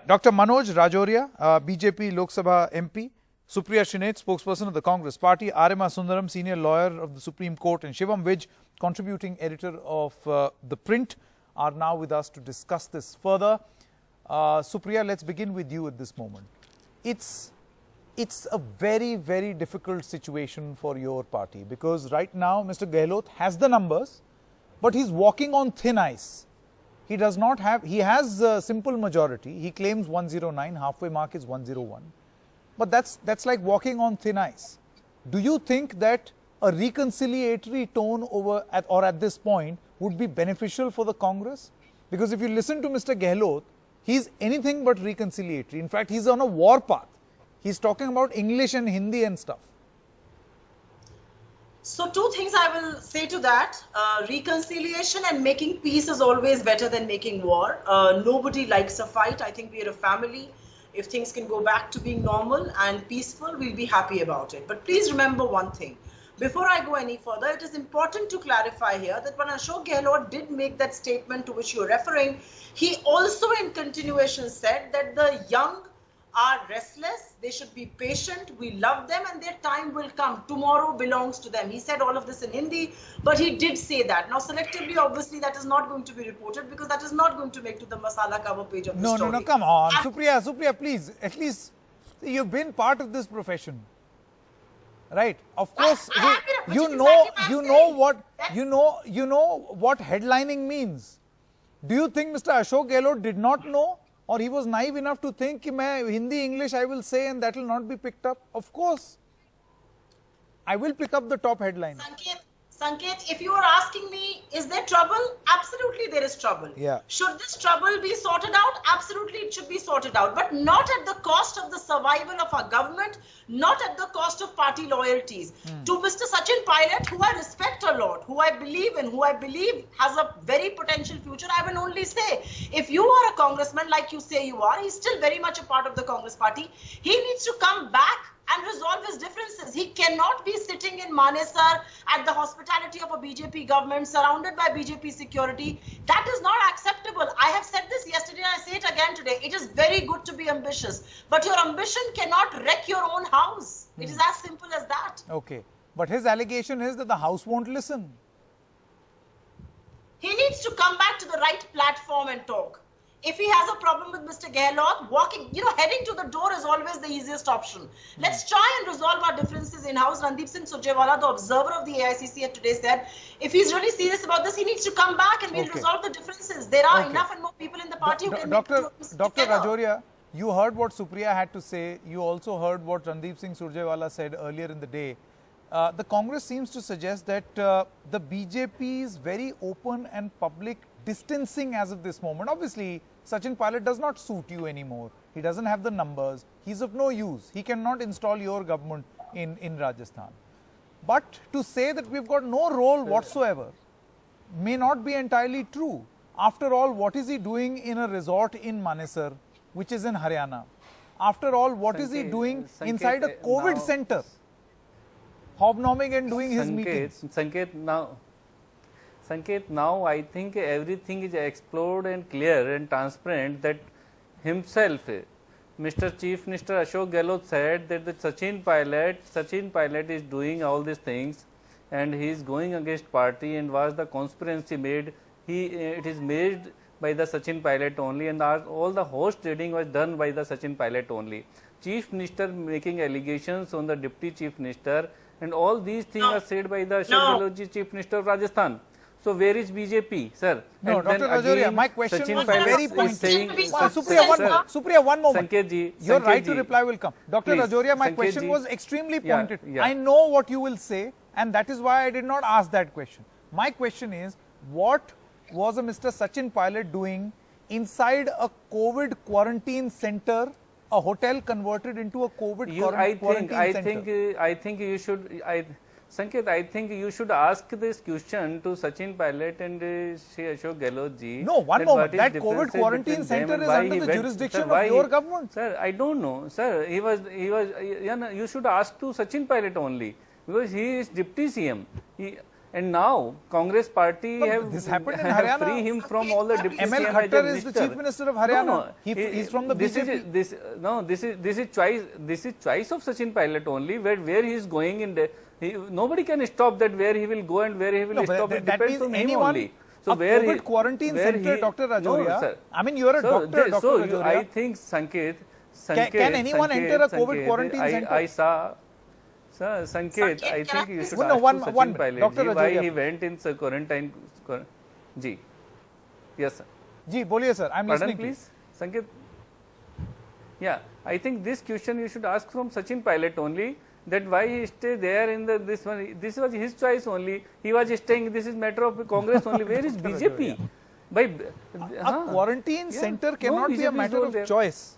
Dr. Manoj Rajoria, BJP Lok Sabha MP, Supriya Shrinate, spokesperson of the Congress Party, Arima Sundaram, senior lawyer of the Supreme Court, and Shivam Vij, contributing editor of The Print, are now with us to discuss this further. Supriya, let's begin with you at this moment. It's a very, very difficult situation for your party because right now Mr. Gehlot has the numbers, but he's walking on thin ice. He does not have, he has a simple majority. He claims 109, halfway mark is 101. But that's like walking on thin ice. Do you think that a reconciliatory tone at this point would be beneficial for the Congress? Because if you listen to Mr. Gehlot, he's anything but reconciliatory. In fact, he's on a war path. He's talking about English and Hindi and stuff. So two things I will say to that. Reconciliation and making peace is always better than making war. Nobody likes a fight. I think we are a family. If things can go back to being normal and peaceful, we'll be happy about it. But please remember one thing. Before I go any further, it is important to clarify here that when Ashok Gehlot did make that statement to which you're referring, he also in continuation said that the young are restless, they should be patient, we love them and their time will come. Tomorrow belongs to them. He said all of this in Hindi, but he did say that. Now selectively, obviously, that is not going to be reported because that is not going to make to the masala cover page of the story. No, come on. Supriya, please, at least you've been part of this profession. Right? Of course, you know what headlining means. Do you think Mr. Ashok Gehlot did not know? Or he was naive enough to think कि मैं Hindi, English I will say and that will not be picked up. Of course, I will pick up the top headline. Sanket, if you are asking me, is there trouble? Absolutely, there is trouble. Yeah. Should this trouble be sorted out? Absolutely, it should be sorted out. But not at the cost of the survival of our government, not at the cost of party loyalties. To Mr. Sachin Pilot, who I respect a lot, who I believe in, who I believe has a very potential future, I will only say, if you are a congressman like you say you are, he's still very much a part of the Congress party. He needs to come back and resolve his differences. He cannot be sitting in Manesar at the hospitality of a BJP government surrounded by BJP security. That is not acceptable. I have said this yesterday and I say it again today. It is very good to be ambitious, but your ambition cannot wreck your own house. It is as simple as that. Okay. But his allegation is that the house won't listen. He needs to come back to the right platform and talk. If he has a problem with Mr. Gehlot, heading to the door is always the easiest option. Let's try and resolve our differences in-house. Randeep Singh Surjewala, the observer of the AICC today said, if he's really serious about this, he needs to come back and we'll resolve the differences. There are enough and more people in the party who can Dr. Rajoria, you heard what Supriya had to say. You also heard what Randeep Singh Surjewala said earlier in the day. The Congress seems to suggest that the BJP's very open and public distancing as of this moment. Obviously, Sachin Pilot does not suit you anymore. He doesn't have the numbers. He's of no use. He cannot install your government in Rajasthan. But to say that we've got no role whatsoever may not be entirely true. After all, what is he doing in a resort in Manesar, which is in Haryana? After all, what is he doing inside a COVID center? Hobnobbing and doing his meetings. Sanket, now I think everything is explored and clear and transparent that himself, Mr. Chief Minister Ashok Gehlot said that the Sachin Pilot is doing all these things and he is going against party and was the conspiracy made. It is made by the Sachin Pilot only and all the host trading was done by the Sachin Pilot only. Chief Minister making allegations on the Deputy Chief Minister and all these things are said by the Ashok Gehlot ji, Chief Minister of Rajasthan. So where is BJP, sir? No, and Dr. Rajoria, my question was very pointed. Supriya, one moment. Your right to reply will come. Dr. Rajoria, my question was extremely pointed. I know what you will say and that is why I did not ask that question. My question is, what was a Mr. Sachin Pilot doing inside a COVID quarantine center, a hotel converted into a COVID quarantine center? I think you should... Sanket, I think you should ask this question to Sachin Pilot and Ashok Gehlot ji. No, one moment. That COVID quarantine center is under the jurisdiction of your government. Sir, I don't know. Sir, you should ask to Sachin Pilot only because he is Deputy CM. And now Congress party But have this happened in have Haryana. free him from all the deputy ML CM as a Khattar is the minister. Chief Minister of Haryana. No, He's from the this BJP. This is choice of Sachin Pilot only. Where he is going in the, nobody can stop that where he will go and where he will No, but stop. It that depends means on him anyone, only. So a where COVID quarantine where center, Dr. Rajoria. No, sir. I mean, you are a So doctor, Dr. so Rajoria. I think Sanket. Can anyone enter a COVID quarantine center? I saw. Sir, Sanket, I think you should No, ask one to Sachin minute. Pilot Dr. ji why Rajoria. he went in quarantine. Ji. Yes, sir. Ji, boliye sir, I'm Pardon, listening. please, Sanket. Yeah, I think this question you should ask from Sachin Pilot only. That why he stay there in this one. This was his choice only. He was staying. This is matter of Congress only. Where is BJP? By A quarantine center cannot be a BJP is matter over of there. choice.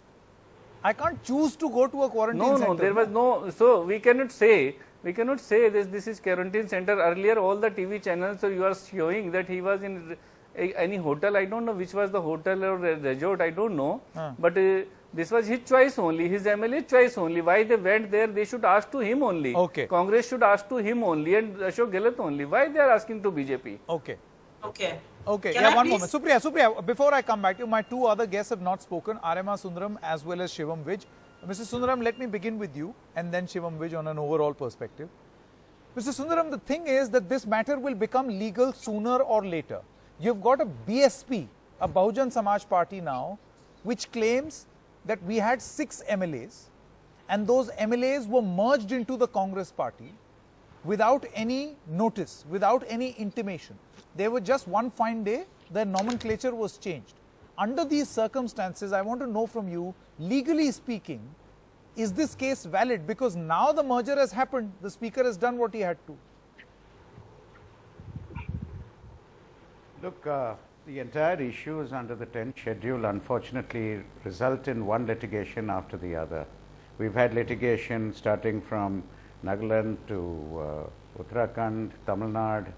I can't choose to go to a quarantine No, center. no, there was no. So we cannot say this. This is quarantine center. Earlier, all the TV channels you are showing that he was in any hotel. I don't know which was the hotel or resort. I don't know. But this was his choice only. His MLA choice only. Why they went there? They should ask to him only. Okay. Congress should ask to him only and Ashok Gehlot only. Why they are asking to BJP? Okay. Okay. Okay, Can yeah, I one please- moment. Supriya, before I come back to you, my two other guests have not spoken, Arima Sundaram as well as Shivam Vij. Mr. Sundaram, let me begin with you and then Shivam Vij on an overall perspective. Mr. Sundaram, the thing is that this matter will become legal sooner or later. You've got a BSP, a Bahujan Samaj Party now, which claims that we had 6 MLAs and those MLAs were merged into the Congress party without any notice, without any intimation. They were just one fine day, their nomenclature was changed. Under these circumstances, I want to know from you, legally speaking, is this case valid? Because now the merger has happened, the speaker has done what he had to. Look, the entire issue is under the 10th schedule, unfortunately, result in one litigation after the other. We've had litigation starting from Nagaland to Uttarakhand, Tamil Nadu,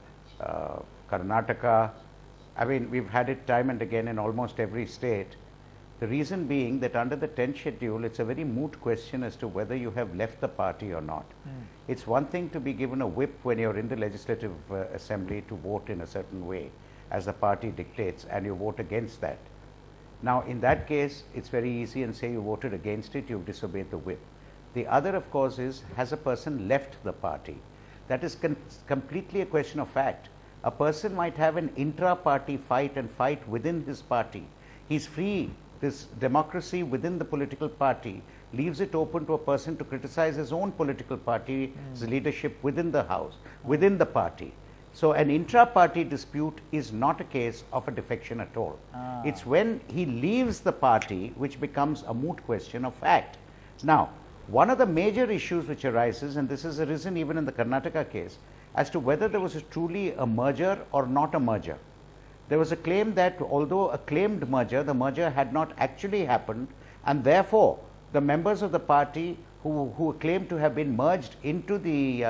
Karnataka. I mean, we've had it time and again in almost every state. The reason being that under the 10th schedule, it's a very moot question as to whether you have left the party or not. It's one thing to be given a whip when you're in the legislative assembly to vote in a certain way, as the party dictates, and you vote against that. Now, in that case, it's very easy and say you voted against it, you've disobeyed the whip. The other, of course, is has a person left the party? That is completely a question of fact. A person might have an intra-party fight and fight within his party. He's free. This democracy within the political party leaves it open to a person to criticize his own political party's leadership within the house, within the party. So an intra-party dispute is not a case of a defection at all. It's when he leaves the party which becomes a moot question of fact. Now, one of the major issues which arises, and this has arisen even in the Karnataka case, as to whether there was truly a merger or not a merger. There was a claim that although a claimed merger, the merger had not actually happened, and therefore the members of the party who claimed to have been merged into the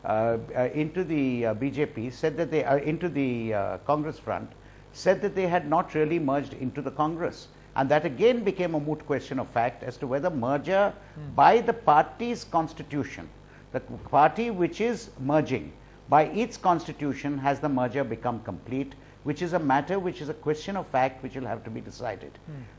BJP said that they into the Congress front said that they had not really merged into the Congress, and that again became a moot question of fact as to whether merger by the party's constitution, the party which is merging, by its constitution has the merger become complete, which is a matter which is a question of fact which will have to be decided.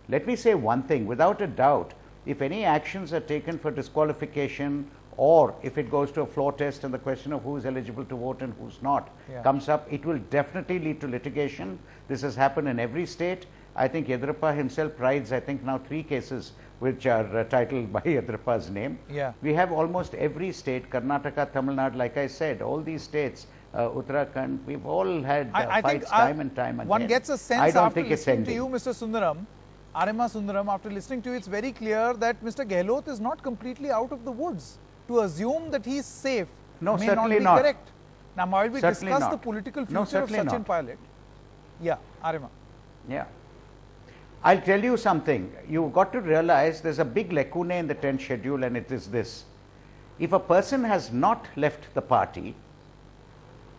Let me say one thing, without a doubt, if any actions are taken for disqualification or if it goes to a floor test and the question of who is eligible to vote and who's not comes up, it will definitely lead to litigation. This has happened in every state. I think Yediyurappa himself prides, I think now 3 cases which are titled by Yediyurappa's name. We have almost every state, Karnataka, Tamil Nadu, like I said, all these states, Uttarakhand, we've all had fights time and time again. One gets a sense I don't after think it's listening to ending. you, Mr. Sundaram, Arima Sundaram, after listening to you, it's very clear that Mr. Gehlot is not completely out of the woods. To assume that he is safe No, may certainly not be not. correct. Now, while we Certainly discuss not. the political No, future of certainly Sachin not. Pilot, yeah, Arima. Yeah. I'll tell you something. You've got to realize there's a big lacuna in the 10th schedule, and it is this. If a person has not left the party,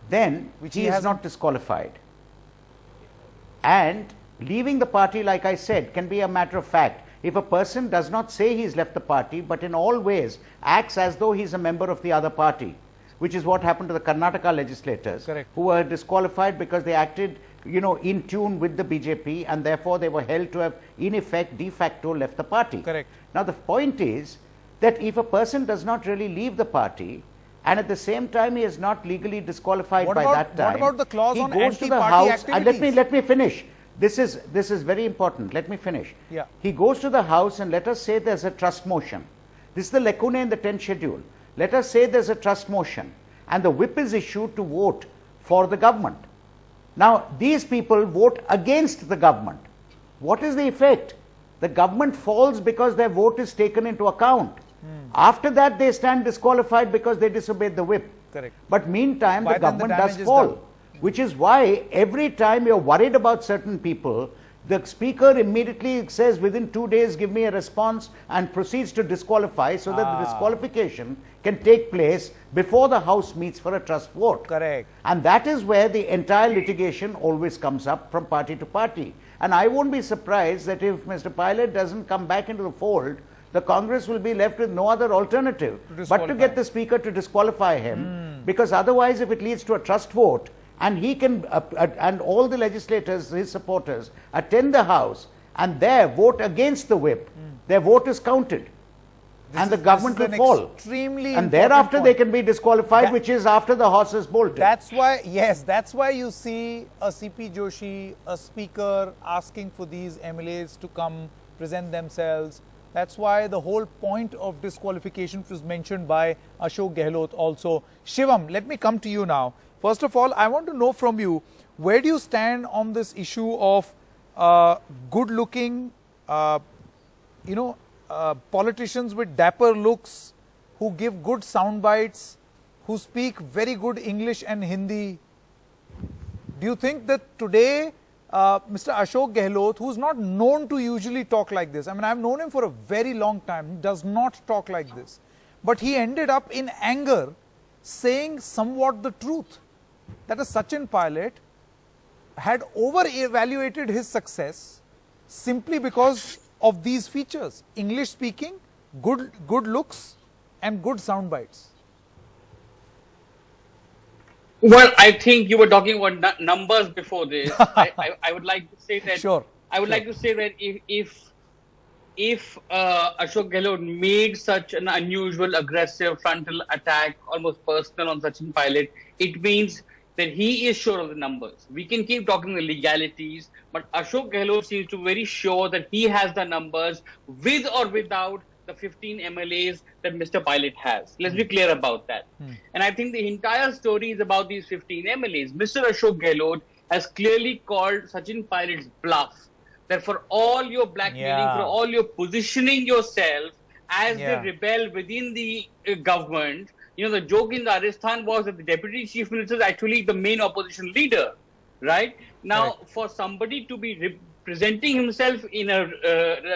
then he is not disqualified. And leaving the party, like I said, can be a matter of fact. If a person does not say he's left the party, but in all ways acts as though he's a member of the other party, which is what happened to the Karnataka legislators, Correct. who were disqualified because they acted, in tune with the BJP, and therefore they were held to have, in effect, de facto left the party. Correct. Now, the point is that if a person does not really leave the party, and at the same time he is not legally disqualified What by about- that time, what about the clause he on goes to the anti-party House. activities? Let me finish. This is very important. Let me finish. Yeah. He goes to the House, and let us say there's a trust motion. This is the lacuna in the 10th schedule. Let us say there's a trust motion, and the whip is issued to vote for the government. Now, these people vote against the government. What is the effect? The government falls because their vote is taken into account. After that, they stand disqualified because they disobeyed the whip. Correct. But meantime, By the then the government does damage is fall, done. which is why every time you're worried about certain people, the speaker immediately says within 2 days, give me a response, and proceeds to disqualify so that the disqualification can take place before the House meets for a trust vote. Correct. And that is where the entire litigation always comes up from party to party. And I won't be surprised that if Mr. Pilot doesn't come back into the fold, the Congress will be left with no other alternative but to get the speaker to disqualify him, because otherwise, if it leads to a trust vote, and he can and all the legislators, his supporters, attend the House and there vote against the whip, their vote is counted, and the government will fall. Extremely And important thereafter point. they can be disqualified, That- which is after the horse is bolted. That's why, yes, that's why you see a CP Joshi, a speaker asking for these MLAs to come present themselves. That's why the whole point of disqualification was mentioned by Ashok Gehlot also. Shivam, let me come to you now. First of all, I want to know from you, where do you stand on this issue of good-looking, politicians with dapper looks, who give good sound bites, who speak very good English and Hindi? Do you think that today, Mr. Ashok Gehlot, who's not known to usually talk like this, I mean, I've known him for a very long time, he does not talk like this, but he ended up in anger saying somewhat the truth, that a Sachin Pilot had over-evaluated his success simply because of these features: English speaking, good looks, and good sound bites. Well, I think you were talking about numbers before this. I would like to say that. Sure. I would like to say that if Ashok Gehlot made such an unusual, aggressive frontal attack, almost personal, on Sachin Pilot, it means that he is sure of the numbers. We can keep talking the legalities, but Ashok Gehlot seems to be very sure that he has the numbers with or without the 15 MLAs that Mr. Pilot has. Let's be clear about that. And I think the entire story is about these 15 MLAs. Mr. Ashok Gehlot has clearly called Sachin Pilot's bluff, that for all your blackmailing, for all your positioning yourself as the rebel within the government, the joke in Rajasthan was that the deputy chief minister is actually the main opposition leader, right? Now, for somebody to be presenting himself in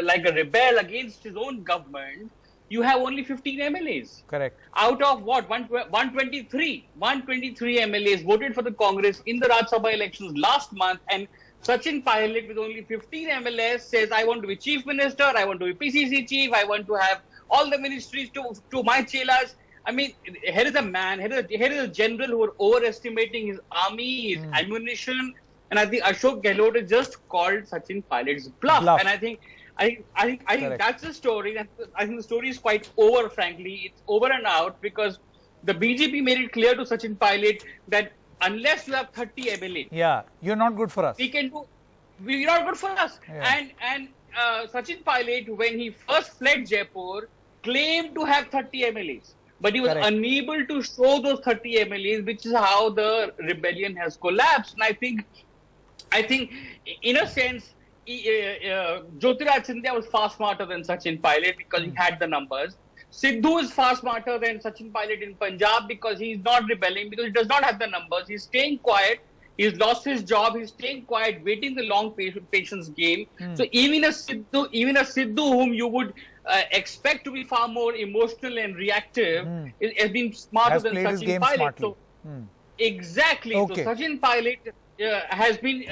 like a rebel against his own government, you have only 15 MLAs. Correct. Out of what? 123 MLAs voted for the Congress in the Rajya Sabha elections last month, and Sachin Pilot with only 15 MLAs says, I want to be chief minister, I want to be PCC chief, I want to have all the ministries to my chelas. I mean, here is a man, here is a general who are overestimating his army, his ammunition, and I think Ashok Gehlot has just called Sachin Pilot's bluff. And I think that's the story. I think the story is quite over, frankly. It's over and out, because the BJP made it clear to Sachin Pilot that unless you have 30 MLA, you're not good for us. We're not good for us. And Sachin Pilot, when he first fled Jaipur, claimed to have 30 MLAs. But he was unable to show those 30 MLAs, which is how the rebellion has collapsed. And I think, in a sense, Jyotiraj Scindia was far smarter than Sachin Pilot because he had the numbers. Sidhu is far smarter than Sachin Pilot in Punjab because he's not rebelling, because he does not have the numbers. He's staying quiet. He's lost his job. He's staying quiet, waiting the long patience game. So even a Sidhu whom you would expect to be far more emotional and reactive, has been smarter than Sachin Pilot. So, exactly. So Sachin Pilot has been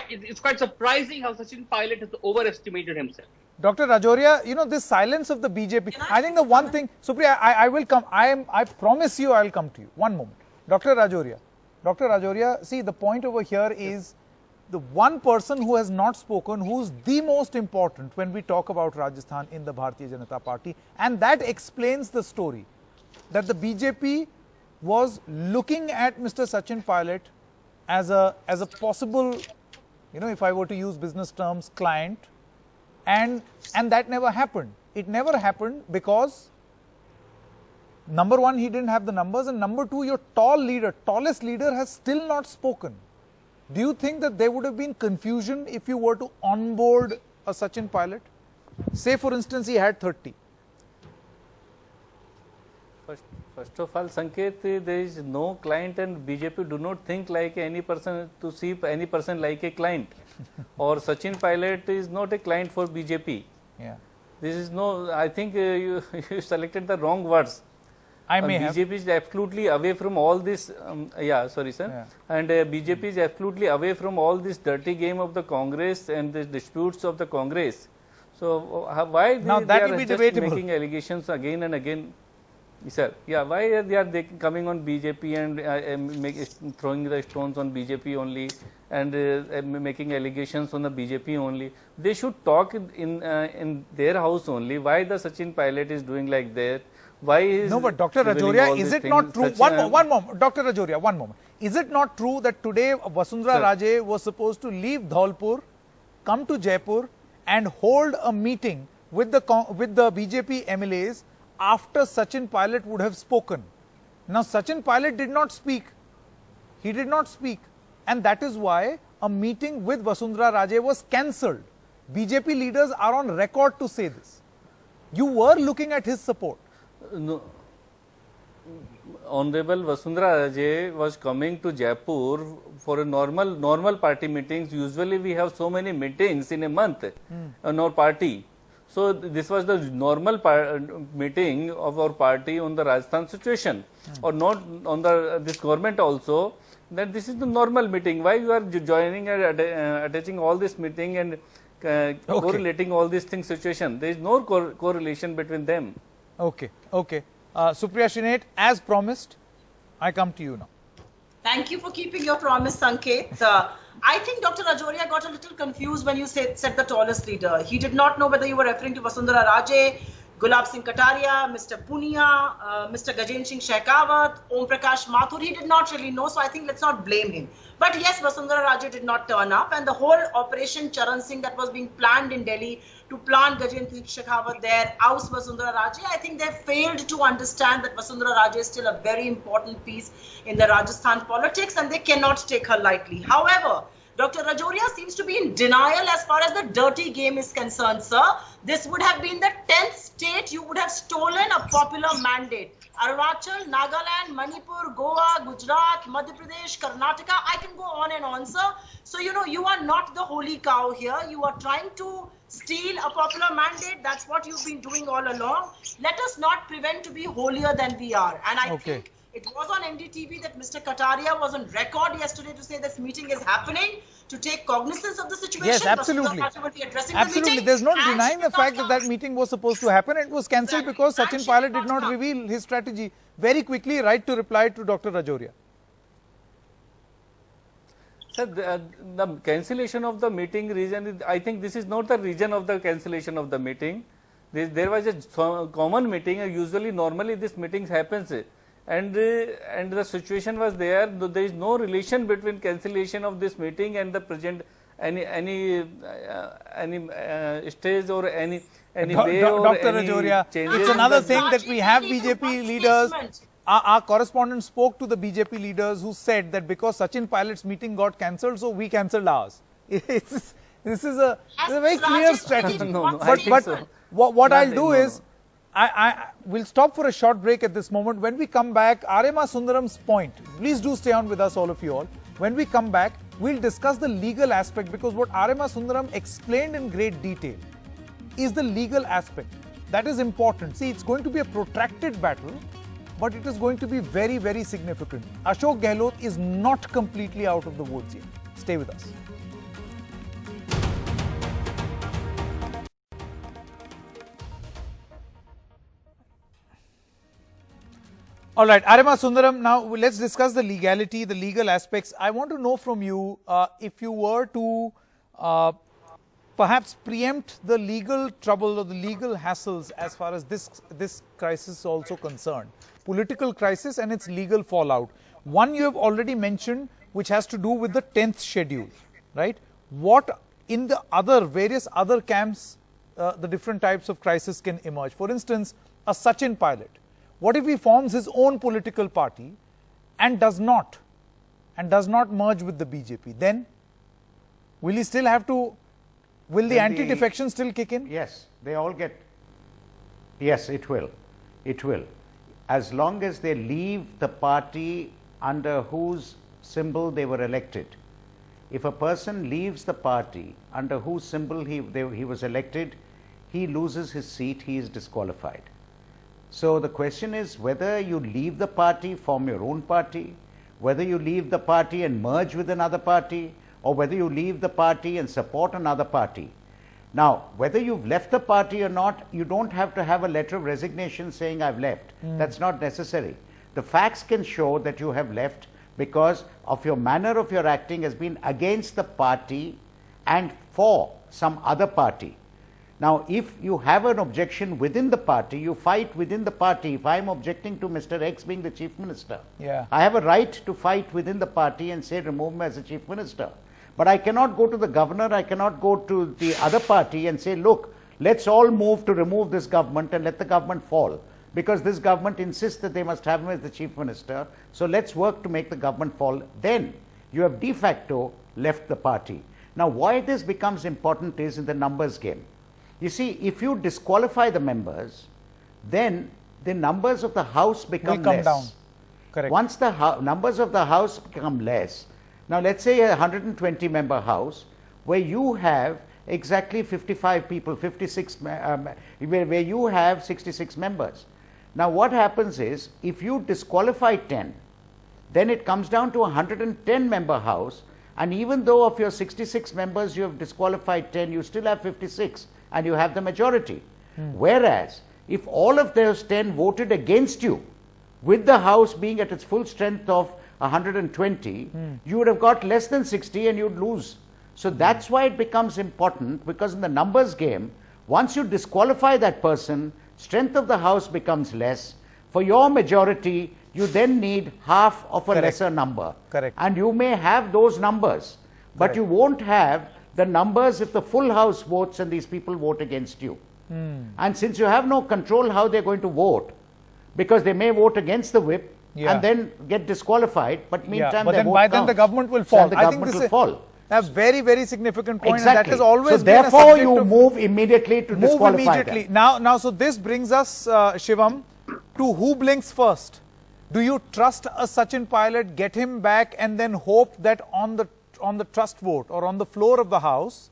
it's quite surprising how Sachin Pilot has overestimated himself. Dr. Rajoria, you know, this silence of the BJP, Can I I think the one thing, Supriya, I will come, I promise you I'll come to you. One moment. Dr. Rajoria, see, the point over here is the one person who has not spoken, who's the most important when we talk about Rajasthan in the Bharatiya Janata Party, and that explains the story, that the BJP was looking at Mr. Sachin Pilot as a possible, you know, if I were to use business terms, client, and that never happened. It never happened because number one, he didn't have the numbers, and number two, your tallest leader has still not spoken. Do you think that there would have been confusion if you were to onboard a Sachin Pilot? Say for instance he had 30. First of all, Sanket, there is no client, and BJP do not think like any person to see any person like a client. Or Sachin Pilot is not a client for BJP. Yeah, This is no, I think you selected the wrong words. I may have. BJP is absolutely away from all this. Sorry, sir. Yeah. And BJP is absolutely away from all this dirty game of the Congress and the disputes of the Congress. So why Now they that are will be just debatable. making allegations again and again? Sir, yeah, why are they coming on BJP and throwing the stones on BJP only and making allegations on the BJP only? They should talk in their house only. Why the Sachin Pilot is doing like that? Why is No, but Dr. revealing Rajoria, all is these it not things? true? One moment, Dr. Rajoria, one moment. Is it not true that today Vasundhara Raje was supposed to leave Dholpur, come to Jaipur, and hold a meeting with the BJP MLAs after Sachin Pilot would have spoken? Now, Sachin Pilot did not speak. He did not speak, and that is why a meeting with Vasundhara Raje was cancelled. BJP leaders are on record to say this. You were looking at his support. No. Honorable Vasundhara Raje was coming to Jaipur for a normal party meetings. Usually we have so many meetings in a month in our party. So this was the normal meeting of our party on the Rajasthan situation, or not on this government also. That this is the normal meeting. Why you are joining and attaching all this meeting and correlating all these things situation? There is no correlation between them. Okay. Supriya Shrinate, as promised, I come to you now. Thank you for keeping your promise, Sanket. I think Dr. Rajoria got a little confused when you said the tallest leader. He did not know whether you were referring to Vasundhara Raje, Gulab Singh Kataria, Mr. Punia, Mr. Gajendra Singh Shekhawat, Om Prakash Mathur. He did not really know, so I think let's not blame him. But yes, Vasundhara Raje did not turn up, and the whole Operation Charan Singh that was being planned in Delhi to plant Gajendra Singh Shekhawat there, oust Vasundhara Raje, I think they failed to understand that Vasundhara Raje is still a very important piece in the Rajasthan politics, and they cannot take her lightly. However, Dr. Rajoria seems to be in denial as far as the dirty game is concerned, sir. This would have been the 10th state you would have stolen a popular mandate. Arunachal, Nagaland, Manipur, Goa, Gujarat, Madhya Pradesh, Karnataka, I can go on and on, sir. So, you know, you are not the holy cow here. You are trying to steal a popular mandate. That's what you've been doing all along. Let us not prevent to be holier than we are. And I think it was on NDTV that Mr. Kataria was on record yesterday to say this meeting is happening to take cognizance of the situation. Yes, absolutely. Absolutely. There's no denying the fact that that meeting was supposed to happen. It was cancelled because Sachin Pilot did not reveal his strategy. Very quickly, right to reply to Dr. Rajoria. Sir, the cancellation of the meeting reason, I think this is not the reason of the cancellation of the meeting. There was a common meeting. Usually, normally this meetings happens. And the situation was there. There is no relation between cancellation of this meeting and the present any stage or any way or Dr. any Rajoria, changes. it's another in the- thing that we have BJP leaders. Our correspondent spoke to the BJP leaders who said that because Sachin Pilot's meeting got cancelled, so we cancelled ours. This is a very clear strategy. No, I think But so. what I'll do No, is, I will stop for a short break at this moment. When we come back, Arema Sundaram's point, please do stay on with us, all of you all. When we come back, we'll discuss the legal aspect, because what Arema Sundaram explained in great detail is the legal aspect. That is important. See, it's going to be a protracted battle, but it is going to be very, very significant. Ashok Gehlot is not completely out of the woods yet. Stay with us. All right, Arima Sundaram, now let's discuss the legality, the legal aspects. I want to know from you, if you were to perhaps preempt the legal trouble or the legal hassles as far as this crisis is also concerned, political crisis and its legal fallout. One you have already mentioned, which has to do with the 10th schedule, right? What in the other, various other camps, the different types of crisis can emerge? For instance, a Sachin Pilot. What if he forms his own political party and does not merge with the BJP? Then will he still have to, will the anti-defection still kick in? Yes, they all get, yes, it will. It will. As long as they leave the party under whose symbol they were elected. If a person leaves the party under whose symbol he was elected, he loses his seat, he is disqualified. So the question is whether you leave the party, form your own party, whether you leave the party and merge with another party, or whether you leave the party and support another party. Now, whether you've left the party or not, you don't have to have a letter of resignation saying I've left. That's not necessary. The facts can show that you have left because of your manner of your acting has been against the party and for some other party. Now, if you have an objection within the party, you fight within the party. If I am objecting to Mr. X being the chief minister, I have a right to fight within the party and say remove him as the chief minister. But I cannot go to the governor, I cannot go to the other party and say, look, let's all move to remove this government and let the government fall. Because this government insists that they must have him as the chief minister. So let's work to make the government fall. Then you have de facto left the party. Now, why this becomes important is in the numbers game. You see, if you disqualify the members, then the numbers of the House become less. Down. Correct. Once the numbers of the House become less, now let's say a 120 member House where you have exactly 55 people, 56, where you have 66 members. Now what happens is, if you disqualify 10, then it comes down to a 110 member House, and even though of your 66 members you have disqualified 10, you still have 56 and you have the majority. Whereas, if all of those 10 voted against you, with the House being at its full strength of 120, you would have got less than 60 and you'd lose. So that's why it becomes important, because in the numbers game, once you disqualify that person, strength of the House becomes less. For your majority, you then need half of a lesser number. Correct. And you may have those numbers, but you won't have the numbers if the full House votes and these people vote against you. And since you have no control how they're going to vote, because they may vote against the whip and then get disqualified, but meantime but their then vote by then the counts. government will fall. The I think government this will is fall. a very, very significant point, Exactly. and that has always so been a therefore subject you of move immediately to move disqualify immediately. them. Now, so this brings us, Shivam, to who blinks first. Do you trust a Sachin Pilot, get him back, and then hope that on the trust vote or on the floor of the House,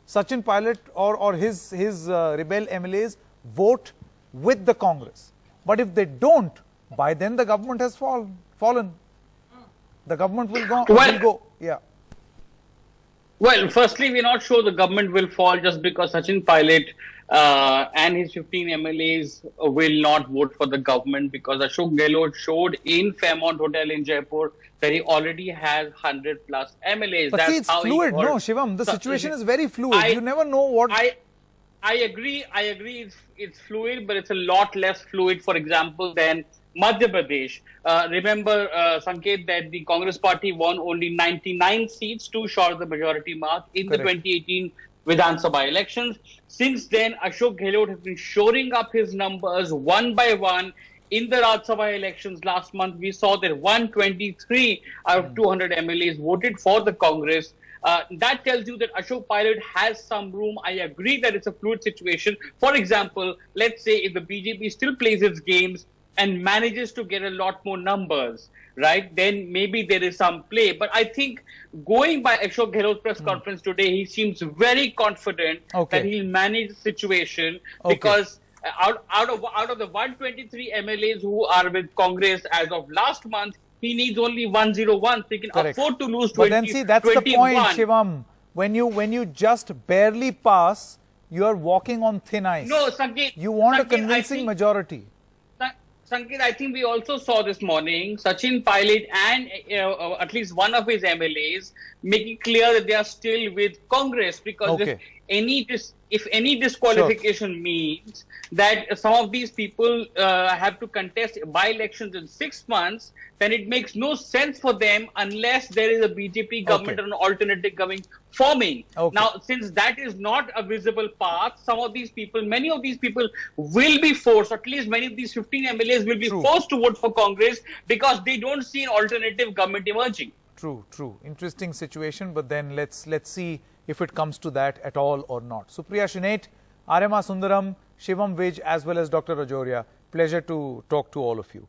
Sachin Pilot or his rebel MLAs vote with the Congress? But if they don't, by then the government has fallen. The government will go. Yeah. Well, firstly, we're not sure the government will fall just because Sachin Pilot and his 15 MLAs will not vote for the government, because Ashok Gehlot showed in Fairmont Hotel in Jaipur that he already has 100 plus MLAs. But That's see, it's how fluid. he got No, Shivam, the situation is very fluid. I- You never know what... I agree. It's fluid, but it's a lot less fluid, for example, than Madhya Pradesh. Remember, Sanket, that the Congress party won only 99 seats, too short of the majority mark in the 2018 Vidhan Sabha elections. Since then, Ashok Gehlot has been shoring up his numbers one by one. In the Rajya Sabha elections last month, we saw that 123 out of 200 MLAs voted for the Congress. That tells you that Ashok Pilot has some room. I agree that it's a fluid situation. For example, let's say if the BJP still plays its games and manages to get a lot more numbers, right, then maybe there is some play. But I think going by Ashok Gehlot's press conference today, he seems very confident that he'll manage the situation, because out of the 123 MLAs who are with Congress as of last month, he needs only 101, so he can afford to lose 20. But then see, that's 21. the point, Shivam. When you just barely pass, you are walking on thin ice. No, Sanket. You want a Sanket, convincing majority. Sanket, I think we also saw this morning Sachin Pilot and at least one of his MLAs making clear that they are still with Congress, because Okay. if any disqualification means that some of these people have to contest by-elections in 6 months, then it makes no sense for them unless there is a BJP government or an alternative government forming. Okay. Now, since that is not a visible path, many of these people will be forced, at least many of these 15 MLAs will be True. forced to vote for Congress because they don't see an alternative government emerging. True, true. Interesting situation, but then let's see if it comes to that at all or not. Supriya Shinate, Arima Sundaram, Shivam Vij, as well as Dr. Rajoria. Pleasure to talk to all of you.